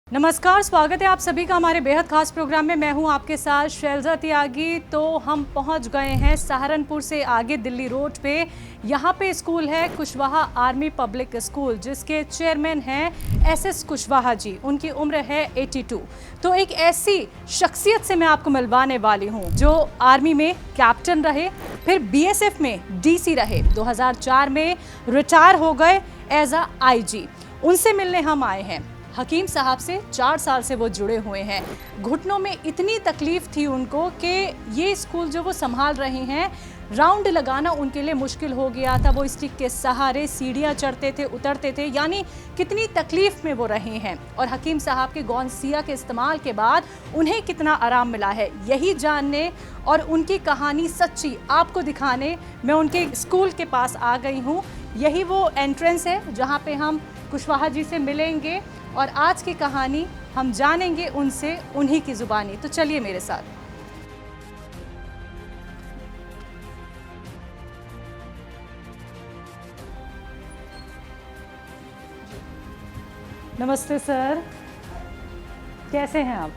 नमस्कार, स्वागत है आप सभी का हमारे बेहद खास प्रोग्राम में। मैं हूं आपके साथ शैलजा त्यागी। तो हम पहुंच गए हैं सहारनपुर से आगे दिल्ली रोड पे। यहां पे स्कूल है कुशवाहा आर्मी पब्लिक स्कूल, जिसके चेयरमैन हैं एसएस कुशवाहा जी। उनकी उम्र है 82। तो एक ऐसी शख्सियत से मैं आपको मिलवाने वाली हूँ जो आर्मी में कैप्टन रहे, फिर बीएसएफ में डीसी रहे, 2004 में रिटायर हो गए एज अ आईजी। उनसे मिलने हम आए हैं। हकीम साहब से 4 साल से वो जुड़े हुए हैं। घुटनों में इतनी तकलीफ थी उनको कि ये स्कूल जो वो संभाल रहे हैं, राउंड लगाना उनके लिए मुश्किल हो गया था। वो स्टिक के सहारे सीढ़ियाँ चढ़ते थे, उतरते थे, यानी कितनी तकलीफ में वो रहे हैं। और हकीम साहब के गौनसिया के इस्तेमाल के बाद उन्हें कितना आराम मिला है, यही जानने और उनकी कहानी सच्ची आपको दिखाने मैं उनके स्कूल के पास आ गई हूँ। यही वो एंट्रेंस है जहाँ पे हम कुशवाहा जी से मिलेंगे और आज की कहानी हम जानेंगे उनसे, उन्हीं की जुबानी। तो चलिए मेरे साथ। नमस्ते सर, कैसे हैं आप?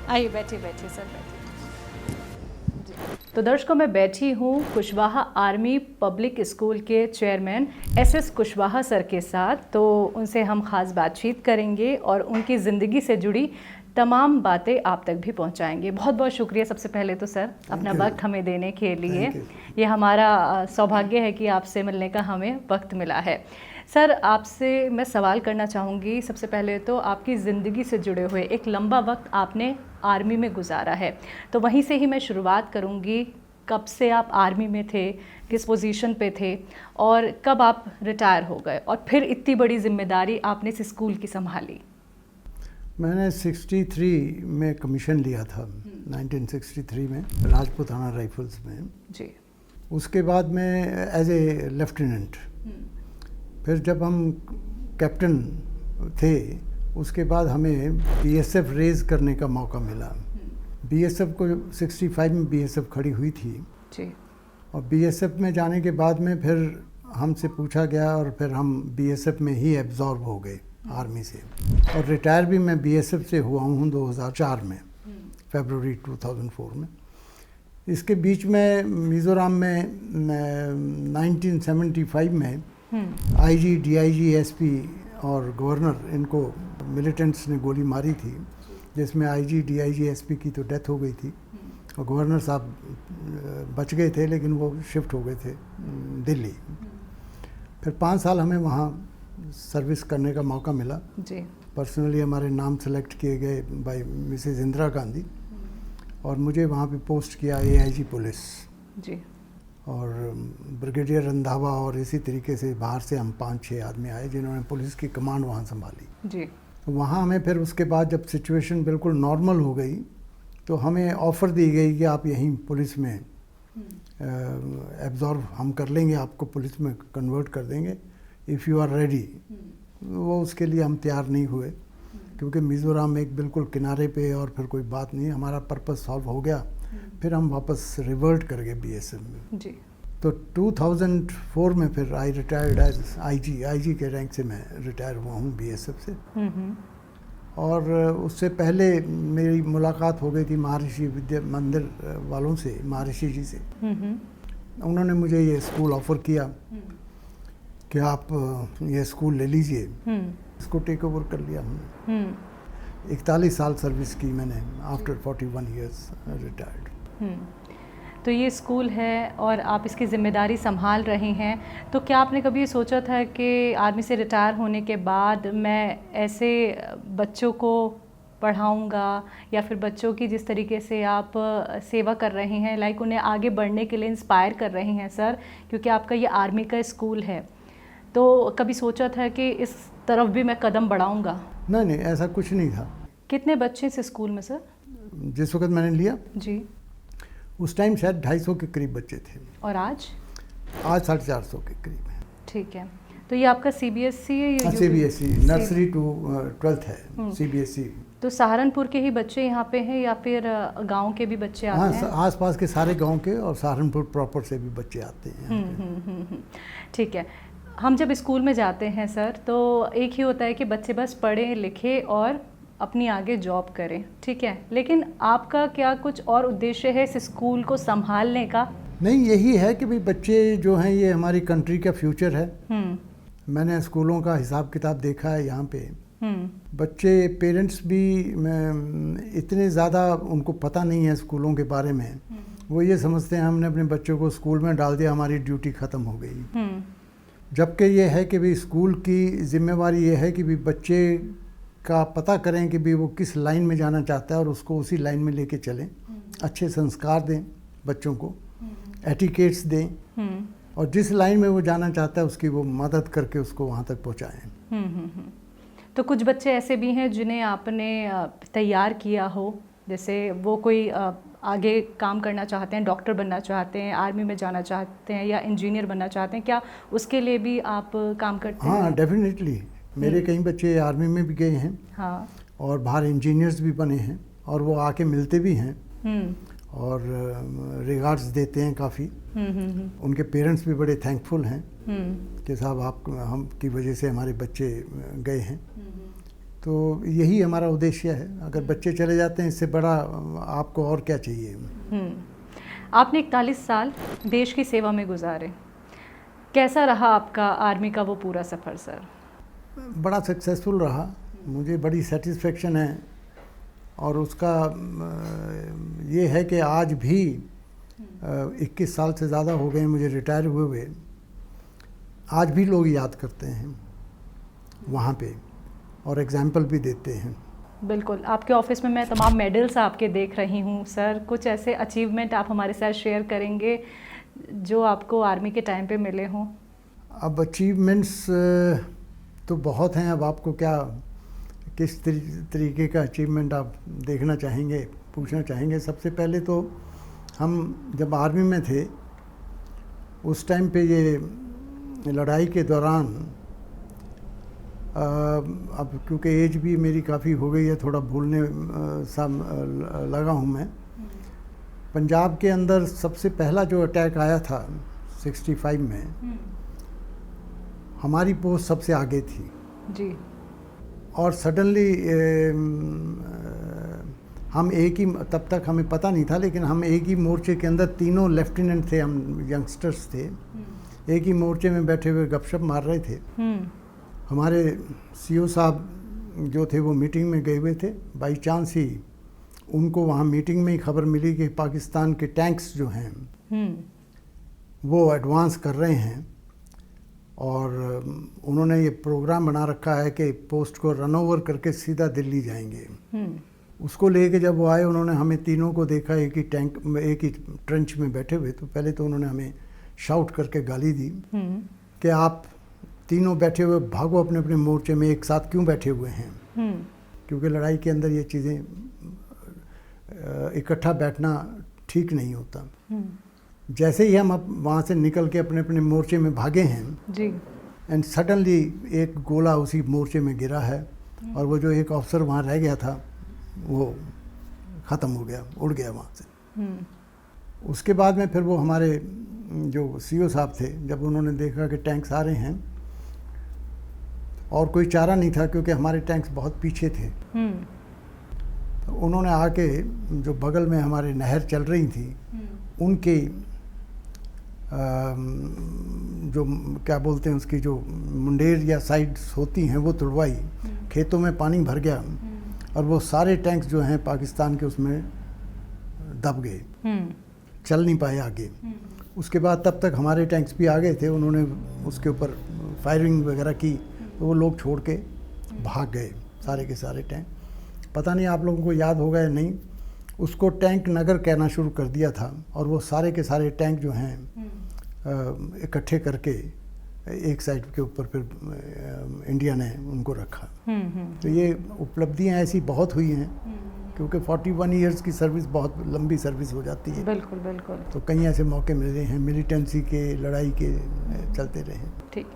आइए बैठिए बैठिए सर, बैठिए। तो दर्शकों, मैं बैठी हूँ कुशवाहा आर्मी पब्लिक स्कूल के चेयरमैन एसएस कुशवाहा सर के साथ। तो उनसे हम ख़ास बातचीत करेंगे और उनकी ज़िंदगी से जुड़ी तमाम बातें आप तक भी पहुंचाएंगे। बहुत बहुत शुक्रिया सबसे पहले तो सर, अपना वक्त हमें देने के लिए। ये हमारा सौभाग्य है कि आपसे मिलने का हमें वक्त मिला है। सर, आपसे मैं सवाल करना चाहूँगी। सबसे पहले तो आपकी ज़िंदगी से जुड़े हुए एक लंबा वक्त आपने आर्मी में गुजारा है, तो वहीं से ही मैं शुरुआत करूँगी। कब से आप आर्मी में थे, किस पोजीशन पे थे और कब आप रिटायर हो गए और फिर इतनी बड़ी जिम्मेदारी आपने इस स्कूल की संभाली? मैंने 63 में कमीशन लिया था, 1963 में राजपूताना राइफल्स में जी। उसके बाद में एज ए लेफ्टिनेंट, फिर जब हम कैप्टन थे उसके बाद हमें बीएसएफ रेज करने का मौका मिला। बीएसएफ को 65 में बीएसएफ खड़ी हुई थी जी। और बीएसएफ में जाने के बाद में फिर हमसे पूछा गया और फिर हम बीएसएफ में ही एब्जॉर्ब हो गए आर्मी से। और रिटायर भी मैं बीएसएफ से हुआ हूँ 2004 में, फरवरी 2004 में। इसके बीच में मिज़ोरम में 1975 में आईजी, डीआईजी, एसपी और गवर्नर, इनको मिलिटेंट्स ने गोली मारी थी, जिसमें आईजी, डीआईजी, एसपी की तो डेथ हो गई थी और गवर्नर साहब बच गए थे, लेकिन वो शिफ्ट हो गए थे दिल्ली। फिर 5 साल हमें वहाँ सर्विस करने का मौका मिला जी। पर्सनली हमारे नाम सेलेक्ट किए गए बाय मिसेस इंदिरा गांधी और मुझे वहाँ पे पोस्ट किया एआईजी पुलिस जी। और ब्रिगेडियर रंधावा और इसी तरीके से बाहर से हम 5-6 आदमी आए जिन्होंने पुलिस की कमांड वहाँ संभाली जी। तो वहाँ हमें फिर उसके बाद जब सिचुएशन बिल्कुल नॉर्मल हो गई तो हमें ऑफ़र दी गई कि आप यहीं पुलिस में एब्जॉर्ब हम कर लेंगे, आपको पुलिस में कन्वर्ट कर देंगे इफ़ यू आर रेडी। वो उसके लिए हम तैयार नहीं हुए क्योंकि मिज़ोरम एक बिल्कुल किनारे पे और फिर कोई बात नहीं, हमारा पर्पस सॉल्व हो गया। फिर हम वापस रिवर्ट कर गए बीएसएफ में जी। तो 2004 में फिर आई रिटायर्ड एज आईजी के रैंक से मैं रिटायर हुआ हूँ बीएसएफ से। और उससे पहले मेरी मुलाकात हो गई थी महर्षि विद्या मंदिर वालों से, महर्षि जी से। उन्होंने मुझे ये स्कूल ऑफ़र किया कि आप ये स्कूल ले लीजिए। इसको टेक ओवर कर लिया हमने। 41 साल सर्विस की मैंने आफ्टर 41 ईयर्स रिटायर्ड। तो ये स्कूल है और आप इसकी ज़िम्मेदारी संभाल रही हैं, तो क्या आपने कभी सोचा था कि आर्मी से रिटायर होने के बाद मैं ऐसे बच्चों को पढ़ाऊंगा या फिर बच्चों की जिस तरीके से आप सेवा कर रही हैं, लाइक उन्हें आगे बढ़ने के लिए इंस्पायर कर रही हैं सर, क्योंकि आपका ये आर्मी का स्कूल है, तो कभी सोचा था कि इस तरफ भी मैं कदम बढ़ाऊंगा? नहीं, ऐसा कुछ नहीं था। कितने बच्चे इस स्कूल में सर? जिस वक्त मैंने लिया जी, उस टाइम शायद 250 के करीब बच्चे थे। और आज 450 के करीब है। ठीक है। तो ये आपका सीबीएसई है या सीबीएसई, नर्सरी टू 12th है सीबीएसई। तो सहारनपुर के ही बच्चे यहाँ पे हैं या फिर गांव के भी बच्चे आते हैं? हाँ, आसपास के सारे गांव के और सहारनपुर प्रॉपर से भी बच्चे आते हैं। ठीक है। हम जब स्कूल में जाते हैं सर, तो एक ही होता है कि बच्चे बस पढ़ें लिखें और अपनी आगे जॉब करें, ठीक है, लेकिन आपका क्या कुछ और उद्देश्य है इस स्कूल को संभालने का? नहीं, यही है कि भाई बच्चे जो हैं ये हमारी कंट्री का फ्यूचर है। मैंने स्कूलों का हिसाब किताब देखा है यहाँ पे। बच्चे, पेरेंट्स भी इतने ज़्यादा उनको पता नहीं है स्कूलों के बारे में। वो ये समझते हैं हमने अपने बच्चों को स्कूल में डाल दिया, हमारी ड्यूटी ख़त्म हो गई। जबकि ये है कि भाई स्कूल की जिम्मेवारी ये है कि भाई बच्चे का पता करें कि भाई वो किस लाइन में जाना चाहता है और उसको उसी लाइन में लेके चलें। अच्छे संस्कार दें बच्चों को, एटिकेट्स दें, और जिस लाइन में वो जाना चाहता है उसकी वो मदद करके उसको वहाँ तक पहुँचाएँ। तो कुछ बच्चे ऐसे भी हैं जिन्हें आपने तैयार किया हो, जैसे वो कोई आगे काम करना चाहते हैं, डॉक्टर बनना चाहते हैं, आर्मी में जाना चाहते हैं या इंजीनियर बनना चाहते हैं, क्या उसके लिए भी आप काम करते हैं? हाँ, डेफिनेटली। मेरे कई बच्चे आर्मी में भी गए हैं। हाँ। और बाहर इंजीनियर्स भी बने हैं, और वो आके मिलते भी हैं और रिगार्ड्स देते हैं काफ़ी। उनके पेरेंट्स भी बड़े थैंकफुल हैं कि साहब आप हम की वजह से हमारे बच्चे गए हैं। तो यही हमारा उद्देश्य है। अगर बच्चे चले जाते हैं, इससे बड़ा आपको और क्या चाहिए। आपने 41 साल देश की सेवा में गुजारे, कैसा रहा आपका आर्मी का वो पूरा सफ़र सर? बड़ा सक्सेसफुल रहा, मुझे बड़ी सेटिस्फेक्शन है। और उसका ये है कि आज भी 21 साल से ज़्यादा हो गए मुझे रिटायर हुए, आज भी लोग याद करते हैं वहाँ पे और एग्जाम्पल भी देते हैं। बिल्कुल। आपके ऑफिस में मैं तमाम मेडल्स आपके देख रही हूँ सर, कुछ ऐसे अचीवमेंट आप हमारे साथ शेयर करेंगे जो आपको आर्मी के टाइम पे मिले हों? अब अचीवमेंट्स तो बहुत हैं। अब आपको क्या, किस तरीके का अचीवमेंट आप देखना चाहेंगे, पूछना चाहेंगे? सबसे पहले तो हम जब आर्मी में थे उस टाइम पे ये लड़ाई के दौरान, अब क्योंकि एज भी मेरी काफ़ी हो गई है, थोड़ा भूलने सा लगा हूँ मैं। पंजाब के अंदर सबसे पहला जो अटैक आया था 65 में, हमारी पोस्ट सबसे आगे थी जी। और सडनली हम एक ही, तब तक हमें पता नहीं था, लेकिन हम एक ही मोर्चे के अंदर तीनों लेफ्टिनेंट थे, हम यंगस्टर्स थे, एक ही मोर्चे में बैठे हुए गपशप मार रहे थे। हमारे सीओ साहब जो थे वो मीटिंग में गए हुए थे। बाई चांस ही उनको वहाँ मीटिंग में ही खबर मिली कि पाकिस्तान के टैंक्स जो हैं वो एडवांस कर रहे हैं, और उन्होंने ये प्रोग्राम बना रखा है कि पोस्ट को रन ओवर करके सीधा दिल्ली जाएंगे। उसको लेके जब वो आए, उन्होंने हमें तीनों को देखा एक ही टैंक में, एक ही ट्रेंच में बैठे हुए। तो पहले तो उन्होंने हमें शाउट करके गाली दी कि आप तीनों बैठे हुए भागो अपने अपने मोर्चे में, एक साथ क्यों बैठे हुए हैं। क्योंकि लड़ाई के अंदर ये चीज़ें इकट्ठा बैठना ठीक नहीं होता। जैसे ही हम अब वहाँ से निकल के अपने अपने मोर्चे में भागे हैं जी, एंड सडनली एक गोला उसी मोर्चे में गिरा है, और वो जो एक ऑफिसर वहाँ रह गया था वो ख़त्म हो गया, उड़ गया वहाँ से। उसके बाद में फिर वो हमारे जो सीओ साहब थे, जब उन्होंने देखा कि टैंक्स आ रहे हैं, और कोई चारा नहीं था क्योंकि हमारे टैंक्स बहुत पीछे थे, तो उन्होंने आके जो बगल में हमारे नहर चल रही थी उनके जो क्या बोलते हैं उसकी जो मुंडेर या साइड्स होती हैं वो तुड़वाई, खेतों में पानी भर गया और वो सारे टैंक्स जो हैं पाकिस्तान के उसमें दब गए, चल नहीं पाए आगे। उसके बाद तब तक हमारे टैंक्स भी आ गए थे, उन्होंने उसके ऊपर फायरिंग वगैरह की, तो वो लोग छोड़ के भाग गए सारे के सारे टैंक। पता नहीं आप लोगों को याद होगा या नहीं, उसको टैंक नगर कहना शुरू कर दिया था, और वो सारे के सारे टैंक जो हैं इकट्ठे करके एक साइड के ऊपर फिर इंडिया ने उनको रखा। तो ये उपलब्धियां ऐसी बहुत हुई हैं, क्योंकि 41 इयर्स की सर्विस बहुत लंबी सर्विस हो जाती है। बिल्कुल बिल्कुल। तो कई ऐसे मौके मिल रहे हैं, मिलिटेंसी के, लड़ाई के चलते रहे। ठीक,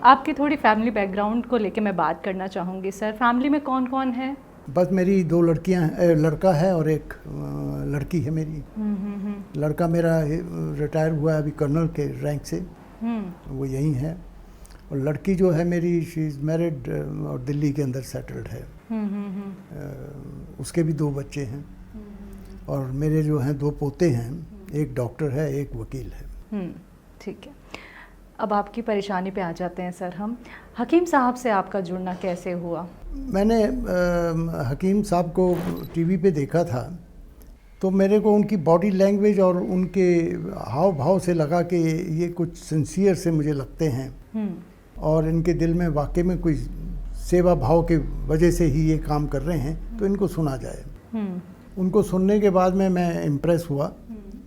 आपकी थोड़ी फैमिली बैकग्राउंड को लेके मैं बात करना चाहूँगी सर। फैमिली में कौन कौन है? बस मेरी 2 लड़कियां, लड़का है और एक लड़की है मेरी। लड़का मेरा रिटायर हुआ है अभी कर्नल के रैंक से, वो यहीं है। और लड़की जो है मेरी, शी इज़ मैरिड और दिल्ली के अंदर सेटल्ड है। उसके भी 2 बच्चे हैं और मेरे जो हैं 2 पोते हैं, एक डॉक्टर है, एक वकील है। ठीक है, अब आपकी परेशानी पे आ जाते हैं सर हम। हकीम साहब से आपका जुड़ना कैसे हुआ? मैंने हकीम साहब को टीवी पे देखा था, तो मेरे को उनकी बॉडी लैंग्वेज और उनके हाव भाव से लगा कि ये कुछ सिंसियर से मुझे लगते हैं और इनके दिल में वाकई में कोई सेवा भाव के वजह से ही ये काम कर रहे हैं, तो इनको सुना जाए। उनको सुनने के बाद में मैं इम्प्रेस हुआ।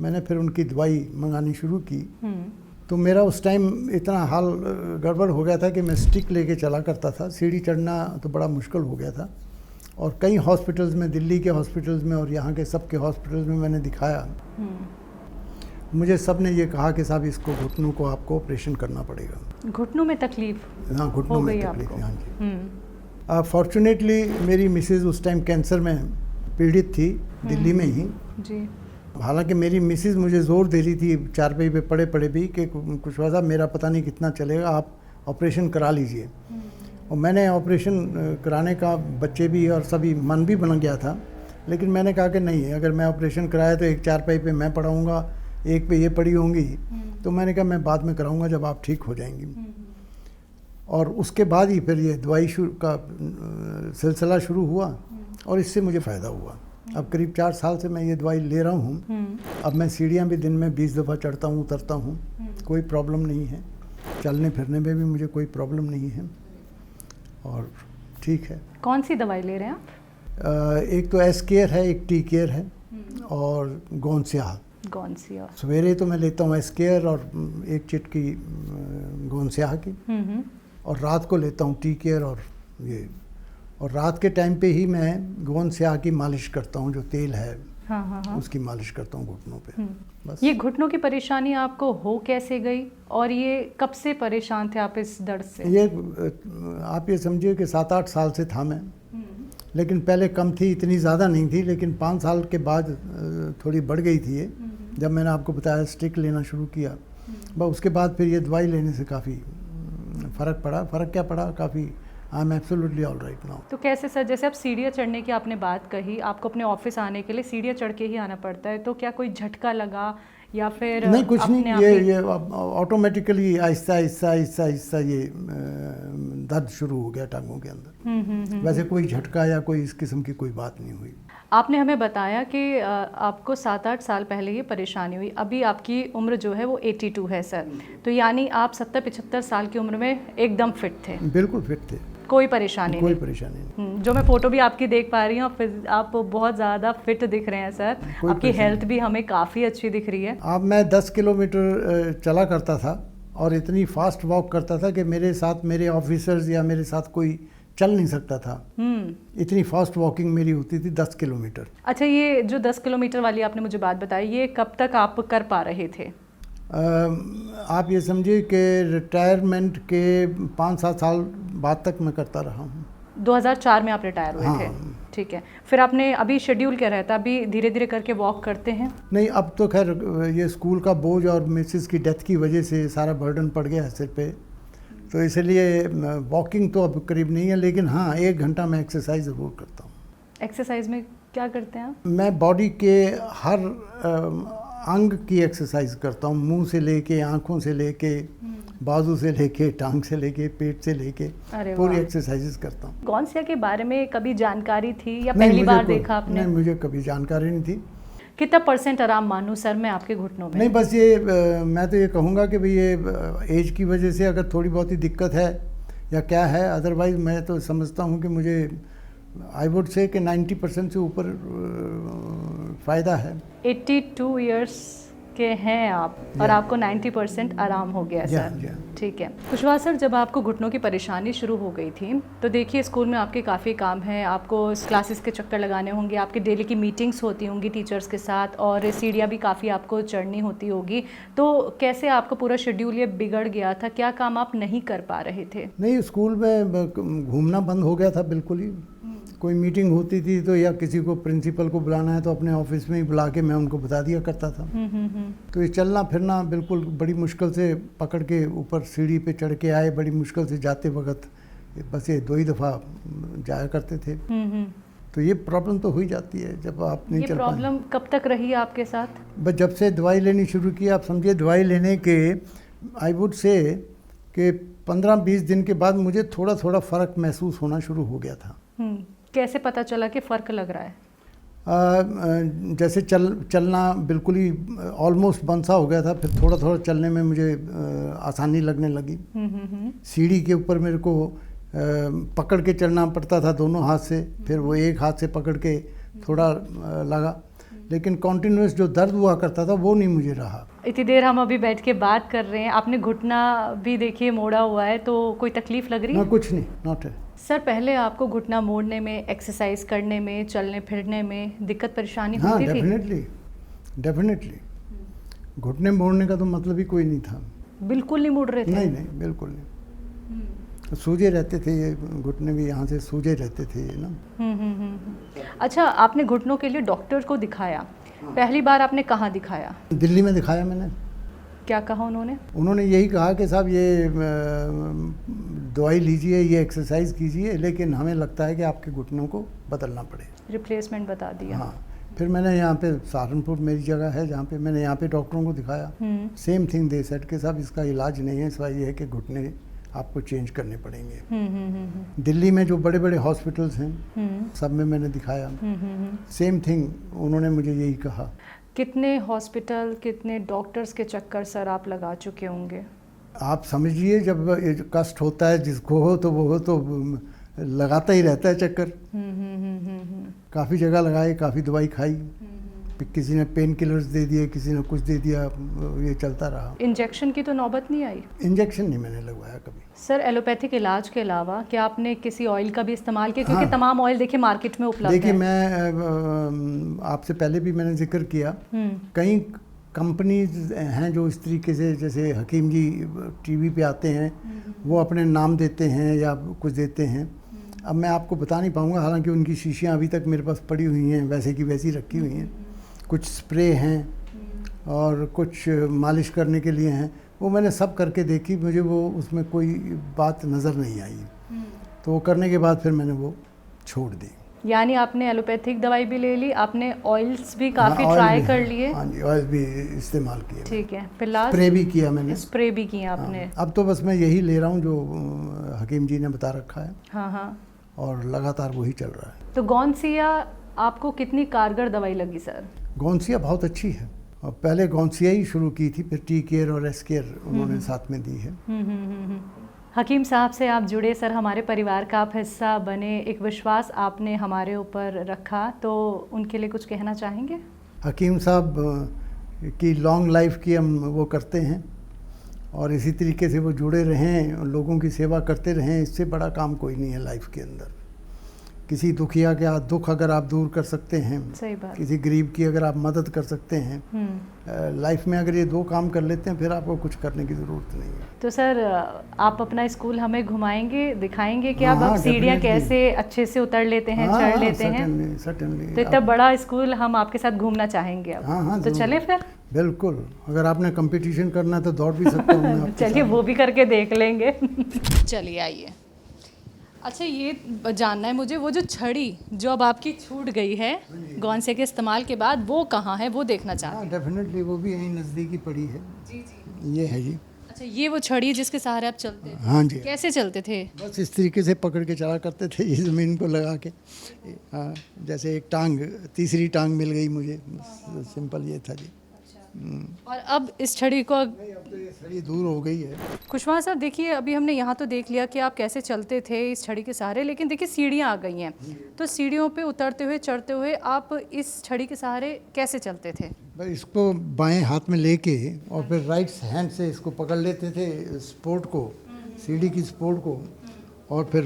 मैंने फिर उनकी दवाई मंगानी शुरू की। तो मेरा उस टाइम इतना हाल गड़बड़ हो गया था कि मैं स्टिक लेके चला करता था, सीढ़ी चढ़ना तो बड़ा मुश्किल हो गया था। और कई हॉस्पिटल्स में, दिल्ली के हॉस्पिटल्स में और यहाँ के सब के हॉस्पिटल्स में मैंने दिखाया। मुझे सब ने ये कहा कि साहब इसको, घुटनों को आपको ऑपरेशन करना पड़ेगा। घुटनों में तकलीफ? हाँ, घुटनों में तकलीफ, हाँ जी। फॉर्चुनेटली मेरी मिसेज़ उस टाइम कैंसर में पीड़ित थी, दिल्ली में ही जी। हालांकि मेरी मिसेज़ मुझे ज़ोर दे रही थी चारपाई पे पड़े पड़े भी कि कुशवाहा साहब मेरा पता नहीं कितना चलेगा, आप ऑपरेशन करा लीजिए। और मैंने ऑपरेशन कराने का, बच्चे भी और सभी मन भी बन गया था, लेकिन मैंने कहा कि नहीं, अगर मैं ऑपरेशन कराया तो एक चारपाई पे मैं पढ़ाऊँगा, एक पे ये पड़ी होंगी। तो मैंने कहा मैं बाद में कराऊँगा जब आप ठीक हो जाएंगी। और उसके बाद ही फिर ये दवाई का सिलसिला शुरू हुआ और इससे मुझे फ़ायदा हुआ। अब करीब 4 साल से मैं ये दवाई ले रहा हूँ। अब मैं सीढ़ियाँ भी दिन में 20 दफ़ा चढ़ता हूँ, उतरता हूँ, कोई प्रॉब्लम नहीं है। चलने फिरने में भी मुझे कोई प्रॉब्लम नहीं है और ठीक है। कौन सी दवाई ले रहे हैं आप? एक तो एस केयर है, एक टी केयर है और गोनसिया। सवेरे तो मैं लेता हूँ एस केयर और एक चिटकी गोनसिया की, और रात को लेता हूँ टी केयर और ये। और रात के टाइम पे ही मैं गोनसिया की मालिश करता हूँ, जो तेल है उसकी मालिश करता हूँ घुटनों पे। बस। ये घुटनों की परेशानी आपको हो कैसे गई और ये कब से परेशान थे आप इस दर्द से? ये आप ये समझिए कि 7-8 साल से था मैं, लेकिन पहले कम थी, इतनी ज़्यादा नहीं थी, लेकिन 5 साल के बाद थोड़ी बढ़ गई थी ये, जब मैंने आपको बताया स्टिक लेना शुरू किया। बस उसके बाद फिर ये दवाई लेने से काफ़ी फ़र्क पड़ा। फ़र्क क्या पड़ा, काफ़ी I am absolutely all right now. तो कैसे सर, जैसे आप सीढ़ियाँ चढ़ने की आपने बात कही, आपको अपने ऑफिस आने के लिए सीढ़ियाँ चढ़ के ही आना पड़ता है, तो क्या कोई झटका लगा या फिर? नहीं, कुछ नहीं, ये ऑटोमेटिकली आहिस्ता आहिस्ता आहिस्ता आहिस्ता ये दर्द शुरू हो गया टांगों के अंदर। वैसे कोई झटका या कोई इस किस्म की कोई बात नहीं हुई। आपने हमें बताया कि आपको 7-8 साल पहले ये परेशानी हुई। अभी आपकी उम्र जो है वो 82 है सर, तो यानी आप 70-75 साल की उम्र में एकदम फिट थे? बिल्कुल फिट थे, कोई परेशानी कोई परेशानी नहीं। जो मैं फ़ोटो भी आपकी देख पा रही हूँ, आप बहुत ज़्यादा फिट दिख रहे हैं सर। आपकी हेल्थ भी हमें काफ़ी अच्छी दिख रही है। अब मैं 10 किलोमीटर चला करता था और इतनी फास्ट वॉक करता था कि मेरे साथ मेरे ऑफिसर्स या मेरे साथ कोई चल नहीं सकता था। इतनी फास्ट वॉकिंग मेरी होती थी 10 किलोमीटर। अच्छा, ये जो 10 किलोमीटर वाली आपने मुझे बात बताई, ये कब तक आप कर पा रहे थे? आप ये समझिए कि रिटायरमेंट के 5-7 साल बाद तक मैं करता रहा हूँ। 2004 में आप रिटायर हुए थे? हाँ। ठीक है, फिर आपने अभी शेड्यूल क्या रहता है? अभी धीरे धीरे करके वॉक करते हैं? नहीं, अब तो खैर ये स्कूल का बोझ और मिसेस की डेथ की वजह से सारा बर्डन पड़ गया है सिर पे, तो इसलिए वॉकिंग तो अब करीब नहीं है, लेकिन हाँ 1 घंटा मैं एक्सरसाइज ज़रूर करता हूँ। एक्सरसाइज में क्या करते हैं आप? मैं बॉडी के हर अंग की एक्सरसाइज करता हूँ, मुंह से लेके, आँखों से लेके, बाजू से लेके, टांग से लेके, पेट से लेके, पूरी एक्सरसाइजेस करता हूँ। गोनसिया के बारे में कभी जानकारी थी या पहली बार देखा आपने? नहीं, मुझे कभी जानकारी नहीं थी। कितना % आराम मानूं सर मैं आपके घुटनों में? नहीं, बस ये मैं तो ये कहूँगा कि भाई ये एज की वजह से अगर थोड़ी बहुत ही दिक्कत है या क्या है, अदरवाइज़ मैं तो समझता हूँ कि मुझे आई वुड से कि 90% से ऊपर फ़ायदा है। 82 इयर्स के हैं आप और आपको 90% आराम हो गया सर। ठीक है कुशवाहा सर, जब आपको घुटनों की परेशानी शुरू हो गई थी तो देखिए स्कूल में आपके काफ़ी काम हैं, आपको क्लासेस के चक्कर लगाने होंगे, आपकी डेली की मीटिंग्स होती होंगी टीचर्स के साथ और सीढ़ियाँ भी काफ़ी आपको चढ़नी होती होगी, तो कैसे आपका पूरा शेड्यूल ये बिगड़ गया था? क्या काम आप नहीं कर पा रहे थे? नहीं, स्कूल में घूमना बंद हो गया था बिल्कुल ही, कोई मीटिंग होती थी तो या किसी को प्रिंसिपल को बुलाना है तो अपने ऑफिस में ही बुला के मैं उनको बता दिया करता था। तो ये चलना फिरना बिल्कुल बड़ी मुश्किल से पकड़ के ऊपर सीढ़ी पे चढ़ के आए, बड़ी मुश्किल से जाते वक्त बस ये 2 ही दफ़ा जाया करते थे। तो ये प्रॉब्लम तो हो ही जाती है जब आप नहीं चल पाए। ये प्रॉब्लम कब तक रही आपके साथ? बस जब से दवाई लेनी शुरू की, आप समझिए दवाई लेने के आई वुड से कि 15-20 दिन के बाद मुझे थोड़ा थोड़ा फ़र्क महसूस होना शुरू हो गया था। कैसे पता चला कि फ़र्क लग रहा है? जैसे चलना बिल्कुल ही ऑलमोस्ट बंद सा हो गया था, फिर थोड़ा थोड़ा चलने में मुझे आसानी लगने लगी। सीढ़ी के ऊपर मेरे को पकड़ के चलना पड़ता था दोनों हाथ से, फिर वो एक हाथ से पकड़ के थोड़ा लगा, लेकिन कॉन्टिन्यूस जो दर्द हुआ करता था वो नहीं मुझे रहा। इतनी देर हम अभी बैठ के बात कर रहे हैं, आपने घुटना भी देखिए मोड़ा हुआ है, तो कोई तकलीफ लग रही है? ना, कुछ नहीं, नॉट है। सर पहले आपको घुटना मोड़ने में, एक्सरसाइज करने में, चलने फिरने में दिक्कत परेशानी होती थी? डेफिनेटली घुटने मोड़ने का तो मतलब ही कोई नहीं था। बिल्कुल नहीं मुड़ रहे थे? नहीं, बिल्कुल नहीं। सूजे रहते थे ये घुटने भी, यहाँ से सूजे रहते थे ये ना। अच्छा, आपने घुटनों के लिए डॉक्टर को दिखाया, पहली बार आपने कहाँ दिखाया? दिल्ली में दिखाया मैंने। क्या कहा उन्होंने? उन्होंने यही कहा कि साहब ये दवाई लीजिए, ये एक्सरसाइज कीजिए, लेकिन हमें लगता है कि आपके घुटनों को बदलना पड़ेगा। रिप्लेसमेंट बता दिया। हाँ, फिर मैंने यहाँ पे सहारनपुर मेरी जगह है जहाँ पे मैंने यहाँ पे डॉक्टरों को दिखाया। सेम थिंग दे सेड के साहब इसका इलाज नहीं है, सिवाय ये है कि घुटने आपको चेंज करने पड़ेंगे। दिल्ली में जो बड़े बड़े हॉस्पिटल्स हैं सब में मैंने दिखाया, सेम थिंग उन्होंने मुझे यही कहा। कितने हॉस्पिटल, कितने डॉक्टर्स के चक्कर सर आप लगा चुके होंगे? आप समझिए जब कष्ट होता है जिसको हो तो वो तो लगाता ही रहता है चक्कर। काफ़ी जगह लगाए, काफ़ी दवाई खाई, किसी ने पेन किलर्स दे दिए, किसी ने कुछ दे दिया, ये चलता रहा। इंजेक्शन की तो नौबत नहीं आई? इंजेक्शन नहीं मैंने लगवाया कभी। सर एलोपैथिक इलाज के अलावा क्या आपने किसी ऑयल का भी इस्तेमाल किया? क्योंकि तमाम ऑयल देखिए मार्केट में उपलब्ध है। देखिए मैं आपसे पहले भी मैंने जिक्र किया, कई कंपनीज हैं जो इस तरीके से, जैसे हकीम जी टीवी पे आते हैं, वो अपने नाम देते हैं या कुछ देते हैं। अब मैं आपको बता नहीं पाऊँगा, हालांकि उनकी शीशियाँ अभी तक मेरे पास पड़ी हुई हैं, वैसे की वैसी रखी हुई हैं। कुछ स्प्रे हैं और कुछ मालिश करने के लिए हैं, वो मैंने सब करके देखी, मुझे वो उसमें कोई बात नज़र नहीं आई। तो वो करने के बाद फिर मैंने वो छोड़ दी। यानी आपने एलोपैथिक दवाई भी ले ली, आपने ऑयल्स भी काफ़ी ट्राई कर लिए? हाँ जी, ऑयल भी इस्तेमाल किए। ठीक है, फिर लास्ट स्प्रे भी किया मैंने। स्प्रे भी किया आपने? हाँ, अब तो बस मैं यही ले रहा हूँ जो हकीम जी ने बता रखा है। हाँ, और लगातार वही चल रहा है। तो गौनसिया आपको कितनी कारगर दवाई लगी सर? गौनसिया बहुत अच्छी है, और पहले गौनसिया ही शुरू की थी, फिर टी केयर और एस केयर उन्होंने साथ में दी है। हकीम साहब से आप जुड़े सर, हमारे परिवार का आप हिस्सा बने, एक विश्वास आपने हमारे ऊपर रखा, तो उनके लिए कुछ कहना चाहेंगे? हकीम साहब की लॉन्ग लाइफ की हम वो करते हैं, और इसी तरीके से वो जुड़े रहें, लोगों की सेवा करते रहें, इससे बड़ा काम कोई नहीं है लाइफ के अंदर। किसी दुखिया का दुख अगर आप दूर कर सकते हैं, सही बात, किसी गरीब की अगर आप मदद कर सकते हैं, लाइफ में अगर ये 2 काम कर लेते हैं, फिर आपको कुछ करने की ज़रूरत नहीं है। तो सर आप अपना स्कूल हमें घुमाएंगे, दिखाएंगे कि आप सीढ़ियाँ कैसे अच्छे से उतर लेते हैं, चढ़ लेते हैं? सर्टेनली। तो इतना बड़ा स्कूल हम आपके साथ घूमना चाहेंगे अब। हाँ, तो चले फिर? बिल्कुल, अगर आपने कंपटीशन करना है तो दौड़ भी सकता हूँ। चलिए वो भी करके देख लेंगे। चलिए आइए। अच्छा, ये जानना है मुझे, वो जो छड़ी जो अब आपकी छूट गई है गौनसिया के इस्तेमाल के बाद, वो कहाँ है, वो देखना चाहते हैं। डेफिनेटली वो भी यहीं नज़दीकी पड़ी है। जी, ये है जी। अच्छा, ये वो छड़ी जिसके सहारे आप चलते थे? हाँ जी। कैसे चलते थे? बस इस तरीके से पकड़ के चला करते थे, ये ज़मीन को लगा के। हाँ, जैसे एक टांग, तीसरी टांग मिल गई मुझे, सिंपल ये था जी। और अब इस छड़ी को, अब तो ये छड़ी दूर हो गई है। खुशवाहा साहब देखिए, अभी हमने यहाँ तो देख लिया कि आप कैसे चलते थे इस छड़ी के सहारे, लेकिन देखिए सीढ़ियाँ आ गई हैं, तो सीढ़ियों पे उतरते हुए, चढ़ते हुए आप इस छड़ी के सहारे कैसे चलते थे? भाई इसको बाएं हाथ में लेके और फिर राइट हैंड से इसको पकड़ लेते थे, सपोर्ट को, सीढ़ी की सपोर्ट को, और फिर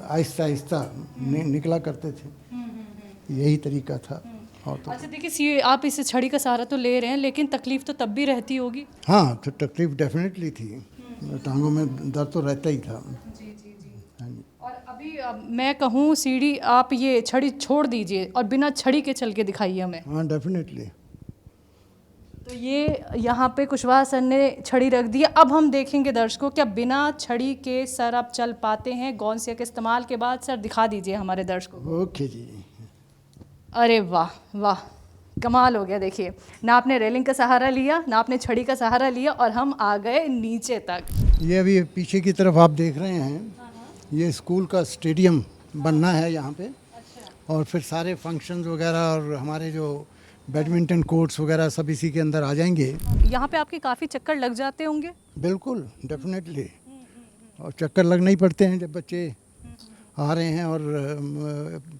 आहिस्ता आहिस्ता निकला करते थे। यही तरीका था। तो अच्छा देखिए, आप इस छड़ी का सहारा तो ले रहे हैं, लेकिन तकलीफ तो तब भी रहती होगी? हाँ, तो तकलीफ डेफिनेटली थी, टांगों में दर्द तो रहता ही था। जी। हाँ जी। और अभी मैं कहूँ सीढ़ी आप ये छड़ी छोड़ दीजिए और बिना छड़ी के चल के दिखाइए हमें। हाँ डेफिनेटली। तो ये यहाँ पे कुशवाहा सर ने छड़ी रख दी है। अब हम देखेंगे दर्शकों क्या बिना छड़ी के सर आप चल पाते हैं गौनसिया के इस्तेमाल के बाद। सर दिखा दीजिए हमारे दर्शकों को। ओके जी। अरे वाह वाह, कमाल हो गया। देखिए ना आपने रेलिंग का सहारा लिया ना आपने छड़ी का सहारा लिया और हम आ गए नीचे तक। ये अभी पीछे की तरफ आप देख रहे हैं, ये स्कूल का स्टेडियम बनना है यहाँ पे। और फिर सारे फंक्शंस वगैरह और हमारे जो बैडमिंटन कोर्ट्स वगैरह सब इसी के अंदर आ जाएंगे। यहाँ पे आपके काफ़ी चक्कर लग जाते होंगे। बिल्कुल डेफिनेटली। और चक्कर लगने ही पड़ते हैं जब बच्चे आ रहे हैं और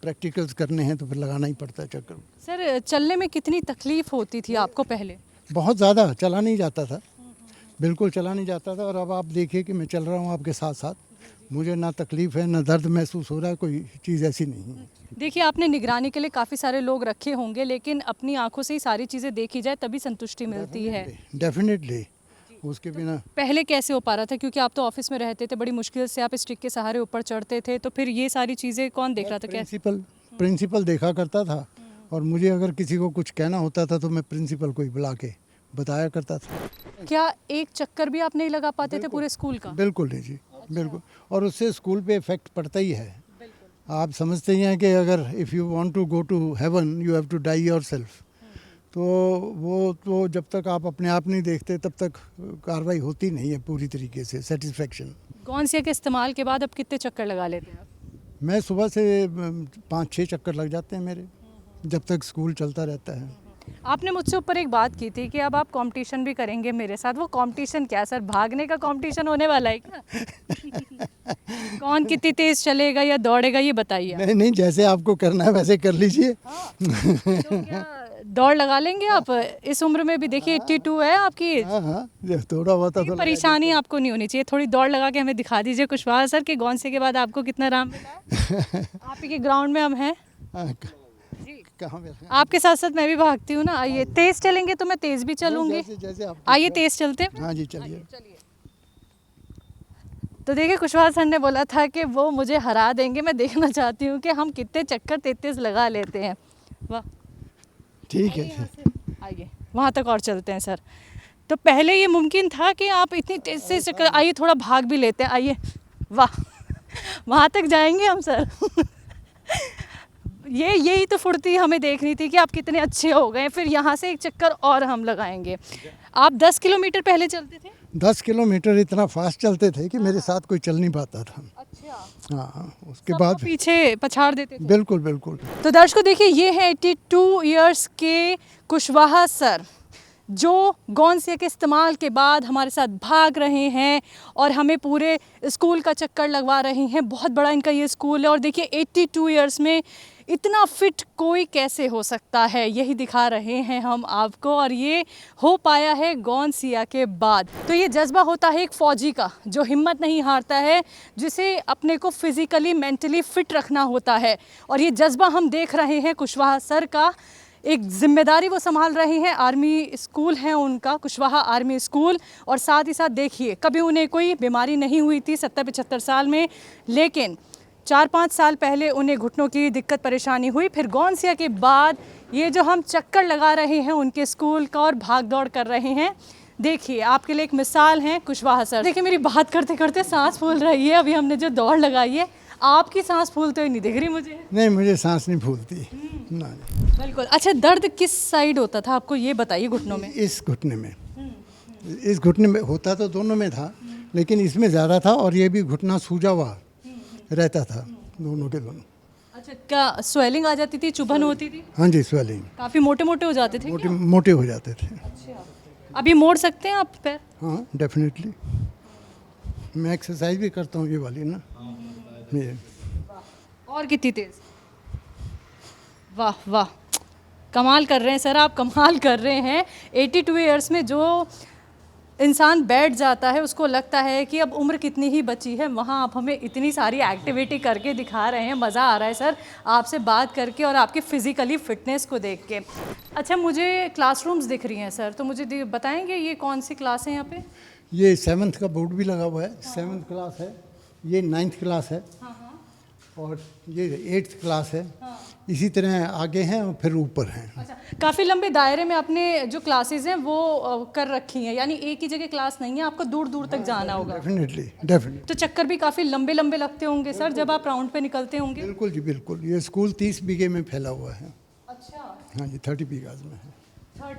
प्रैक्टिकल्स करने हैं तो फिर लगाना ही पड़ता है चक्कर। सर चलने में कितनी तकलीफ होती थी आपको पहले? बहुत ज़्यादा, चला नहीं जाता था, बिल्कुल चला नहीं जाता था। और अब आप देखिए कि मैं चल रहा हूँ आपके साथ साथ, मुझे ना तकलीफ़ है ना दर्द महसूस हो रहा है, कोई चीज़ ऐसी नहीं है। देखिए आपने निगरानी के लिए काफ़ी सारे लोग रखे होंगे, लेकिन अपनी आंखों से ही सारी चीज़ें देखी जाए तभी संतुष्टि मिलती है। डेफिनेटली, उसके बिना। पहले कैसे हो पा रहा था, क्योंकि आप तो ऑफिस में रहते थे, बड़ी मुश्किल से आप स्टिक के सहारे ऊपर चढ़ते थे, तो फिर ये सारी चीज़ें कौन देख रहा था? कैसे? प्रिंसिपल देखा करता था। और मुझे अगर किसी को कुछ कहना होता था तो मैं प्रिंसिपल को ही बुला के बताया करता था। क्या एक चक्कर भी आप नहीं लगा पाते थे पूरे स्कूल का? बिल्कुल नहीं जी, बिल्कुल। और उससे स्कूल पे इफेक्ट पड़ता ही है। आप समझते ही हैं कि अगर if you want to go to heaven you have to die yourself. तो वो तो जब तक आप अपने आप नहीं देखते तब तक कार्रवाई होती नहीं है पूरी तरीके से, सेटिस्फेक्शन। गौनसिया के इस्तेमाल के बाद अब कितने चक्कर लगा लेते हैं आप? मैं सुबह से 5-6 चक्कर लग जाते हैं मेरे, जब तक स्कूल चलता रहता है। आपने मुझसे ऊपर एक बात की थी कि अब आप कंपटीशन भी करेंगे मेरे साथ। वो कंपटीशन क्या सर, भागने का कंपटीशन होने वाला है क्या? कौन कितनी तेज चलेगा या दौड़ेगा ये बताइए। नहीं नहीं, जैसे आपको करना है वैसे कर लीजिए। तो क्या दौड़ लगा लेंगे आप इस उम्र में भी? देखिए 82 है आपकी एज। हाँ, थोड़ा बहुत तो परेशानी आपको नहीं होनी चाहिए, थोड़ी दौड़ लगा के हमें दिखा दीजिए कुशवाहा सर कि गौनसे के बाद आपको कितना आराम मिला। आप ही के ग्राउंड में हम हैं। कहाँ पे? आपके साथ साथ मैं भी भागती हूँ ना। आइए तेज चलेंगे तो मैं तेज भी चलूंगी। आइए तेज चलते हैं। हाँ जी चलिए। तो देखिए कुशवाहा सर ने बोला था कि वो मुझे हरा देंगे। मैं देखना चाहती हूँ कि हम कितने चक्कर 33 लगा लेते हैं। वाह, ठीक है, आइए वहाँ तक और चलते हैं सर। तो पहले ये मुमकिन था कि आप इतनी तेज से चक्कर, आइए थोड़ा भाग भी लेते हैं। आइए, वाह, वहाँ तक जाएंगे हम सर। यही तो फुर्ती हमें देखनी थी कि आप कितने अच्छे हो गए। फिर यहाँ से एक चक्कर और हम लगाएंगे। आप 10 किलोमीटर पहले चलते थे? 10 किलोमीटर इतना फास्ट चलते थे कि मेरे साथ कोई चल नहीं पाता था। अच्छा। हाँ, उसके बाद पीछे पछाड़ देते थे? बिल्कुल बिल्कुल। तो दर्शकों देखिए ये है 82 इयर्स के कुशवाहा सर, जो गौनसिया के इस्तेमाल के बाद हमारे साथ भाग रहे हैं और हमें पूरे स्कूल का चक्कर लगवा रहे हैं। बहुत बड़ा इनका ये स्कूल है। और देखिए 82 इयर्स में इतना फिट कोई कैसे हो सकता है, यही दिखा रहे हैं हम आपको। और ये हो पाया है गौनसिया के बाद। तो ये जज्बा होता है एक फ़ौजी का, जो हिम्मत नहीं हारता है, जिसे अपने को फिज़िकली मेंटली फ़िट रखना होता है। और ये जज्बा हम देख रहे हैं कुशवाहा सर का। एक जिम्मेदारी वो संभाल रहे हैं। आर्मी स्कूल है उनका, कुशवाहा आर्मी स्कूल। और साथ ही साथ देखिए कभी उन्हें कोई बीमारी नहीं हुई थी 70-75 साल में, लेकिन 4-5 साल पहले उन्हें घुटनों की दिक्कत परेशानी हुई। फिर गौनसिया के बाद ये जो हम चक्कर लगा रहे हैं उनके स्कूल का और भाग दौड़ कर रहे हैं, देखिए आपके लिए एक मिसाल हैं कुशवाहा सर। देखिए मेरी बात करते करते सांस फूल रही है। अभी हमने जो दौड़ लगाई है, आपकी सांस फूलते हुए नहीं दिख रही मुझे। नहीं, मुझे सांस नहीं फूलती। नहीं बिल्कुल। अच्छा, दर्द किस साइड होता था आपको ये बताइए घुटनों में? इस घुटने में, इस घुटने में होता तो दोनों में था, लेकिन इसमें ज़्यादा था। और ये भी घुटना सूजा हुआ रहता था, दोनों के दोनों। अच्छा, क्या स्वेलिंग आ जाती थी, चुभन होती थी? हाँ जी, स्वेलिंग। काफ़ी मोटे मोटे हो जाते थे? मोटे हो जाते थे। अच्छा, अभी मोड़ सकते हैं आप पैर? हाँ डेफिनेटली। मैं एक्सरसाइज भी करता हूँ ये वाली ना। ये और कितनी तेज? वाह वाह, कमाल कर रहे हैं सर आप, कमाल कर रहे हैं। 82 इयर्स में जो इंसान बैठ जाता है उसको लगता है कि अब उम्र कितनी ही बची है। वहाँ आप हमें इतनी सारी एक्टिविटी करके दिखा रहे हैं। मज़ा आ रहा है सर आपसे बात करके और आपकी फ़िज़िकली फ़िटनेस को देख के। अच्छा, मुझे क्लासरूम्स दिख रही हैं सर, तो मुझे बताएंगे ये कौन सी क्लास है यहाँ पे? ये 7th का बोर्ड भी लगा हुआ है। 7th क्लास है, ये 9th क्लास है। और ये 8th क्लास है। इसी तरह आगे हैं और फिर ऊपर हैं। अच्छा, काफ़ी लंबे दायरे में आपने जो क्लासेस हैं वो कर रखी हैं, यानी एक ही जगह क्लास नहीं है, आपको दूर दूर तक जाना होगा। डेफिनेटली। तो चक्कर भी काफ़ी लंबे लंबे लगते होंगे सर जब आप राउंड पे निकलते होंगे। बिल्कुल जी बिल्कुल। ये स्कूल 30 बीघे में फैला हुआ है। अच्छा, हाँ जी, 30 बीघाज में है।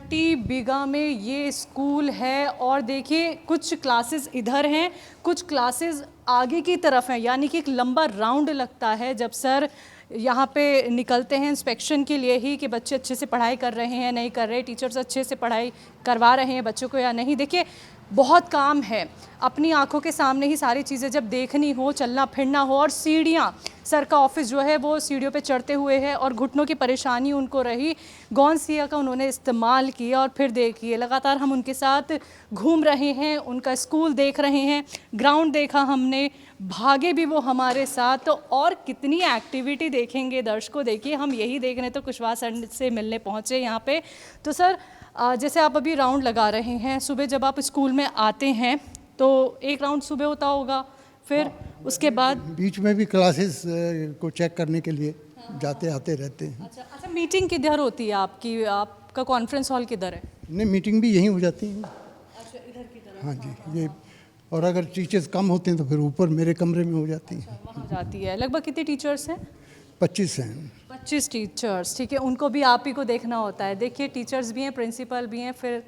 30 बीघा में ये स्कूल है। और देखिए कुछ क्लासेस इधर हैं, कुछ क्लासेस आगे की तरफ हैं, यानी कि एक लंबा राउंड लगता है जब सर यहाँ पे निकलते हैं इंस्पेक्शन के लिए ही कि बच्चे अच्छे से पढ़ाई कर रहे हैं नहीं कर रहे, टीचर्स अच्छे से पढ़ाई करवा रहे हैं बच्चों को या नहीं। देखिए बहुत काम है, अपनी आंखों के सामने ही सारी चीज़ें जब देखनी हो, चलना फिरना हो। और सीढ़ियाँ, सर का ऑफिस जो है वो सीढ़ियों पे चढ़ते हुए है और घुटनों की परेशानी उनको रही, गौनसिया का उन्होंने इस्तेमाल किया। और फिर देखिए लगातार हम उनके साथ घूम रहे हैं, उनका स्कूल देख रहे हैं, ग्राउंड देखा हमने, भागे भी वो हमारे साथ। तो और कितनी एक्टिविटी देखेंगे दर्शकों। देखिए हम यही देख रहे हैं तो कुशवाहा सर से मिलने पहुँचे यहाँ पे। तो सर जैसे आप अभी राउंड लगा रहे हैं, सुबह जब आप स्कूल में आते हैं तो एक राउंड सुबह होता होगा, फिर उसके बाद बीच में भी क्लासेस को चेक करने के लिए जाते आते रहते हैं। अच्छा, मीटिंग किधर होती है आपकी, आपका कॉन्फ्रेंस हॉल किधर है? नहीं, मीटिंग भी यहीं हो जाती है। अच्छा, इधर की तरफ। हाँ जी, ये। और अगर टीचर्स कम होते हैं तो फिर ऊपर मेरे कमरे में हो जाती हैं। वहाँ जाती है। लगभग कितने टीचर्स हैं? 25 हैं। 25 टीचर्स, ठीक है। उनको भी आप ही को देखना होता है। देखिए टीचर्स भी हैं, प्रिंसिपल भी हैं, फिर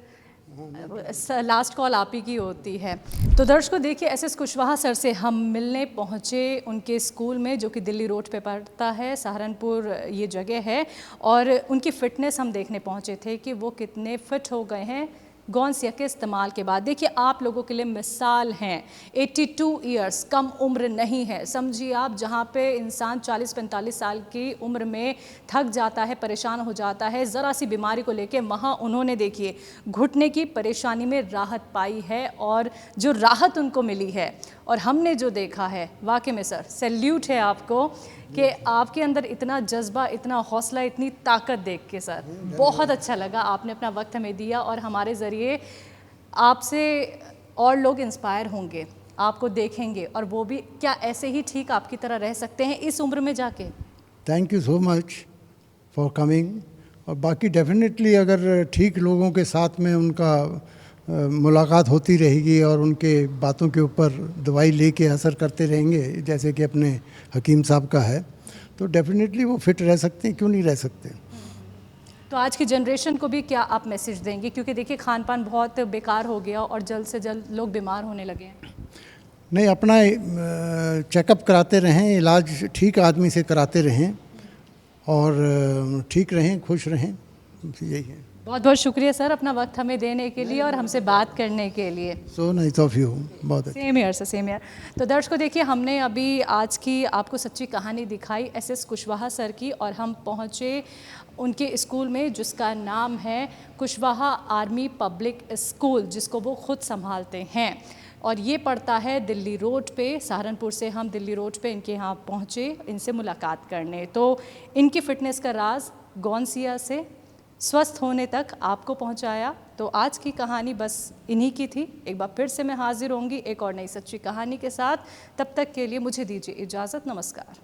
लास्ट कॉल आप ही की होती है। तो दर्शकों देखिए एसएस कुशवाहा सर से हम मिलने पहुँचे उनके स्कूल में जो कि दिल्ली रोड पे पड़ता है, सहारनपुर ये जगह है। और उनकी फ़िटनेस हम देखने पहुँचे थे कि वो कितने फिट हो गए हैं गौनसिया के इस्तेमाल के बाद। देखिए आप लोगों के लिए मिसाल हैं। 82 इयर्स कम उम्र नहीं है, समझिए आप। जहाँ पे इंसान 40-45 साल की उम्र में थक जाता है, परेशान हो जाता है ज़रा सी बीमारी को लेके, वहाँ उन्होंने देखिए घुटने की परेशानी में राहत पाई है। और जो राहत उनको मिली है और हमने जो देखा है, वाकई में सर सैल्यूट है आपको कि आपके अंदर इतना जज्बा, इतना हौसला, इतनी ताकत देख के सर बहुत अच्छा लगा। आपने अपना वक्त हमें दिया और हमारे ज़रिए आपसे और लोग इंस्पायर होंगे, आपको देखेंगे और वो भी क्या ऐसे ही ठीक आपकी तरह रह सकते हैं इस उम्र में जाके। Thank you so much for coming. और बाकी डेफिनेटली अगर ठीक लोगों के साथ में उनका मुलाकात होती रहेगी और उनके बातों के ऊपर दवाई लेके असर करते रहेंगे, जैसे कि अपने हकीम साहब का है, तो डेफिनेटली वो फिट रह सकते हैं, क्यों नहीं रह सकते। तो आज की जनरेशन को भी क्या आप मैसेज देंगे, क्योंकि देखिए खान पान बहुत बेकार हो गया और जल्द से जल्द लोग बीमार होने लगे हैं। नहीं, अपना चेकअप कराते रहें, इलाज ठीक आदमी से कराते रहें और ठीक रहें, खुश रहें, यही है। बहुत बहुत शुक्रिया सर अपना वक्त हमें देने के लिए और हमसे बात करने के लिए। So nice of you. बहुत अच्छा। Same year sir, same year. तो दर्शकों देखिए हमने अभी आज की आपको सच्ची कहानी दिखाई एसएस कुशवाहा सर की, और हम पहुँचे उनके स्कूल में जिसका नाम है कुशवाहा आर्मी पब्लिक स्कूल, जिसको वो खुद संभालते हैं। और ये पड़ता है दिल्ली रोड पे। सहारनपुर से हम दिल्ली रोड पे इनके यहाँ पहुँचे इनसे मुलाकात करने। तो इनकी फ़िटनेस का राज गौनसिया से स्वस्थ होने तक आपको पहुंचाया। तो आज की कहानी बस इन्हीं की थी। एक बार फिर से मैं हाजिर होंगी एक और नई सच्ची कहानी के साथ। तब तक के लिए मुझे दीजिए इजाज़त। नमस्कार।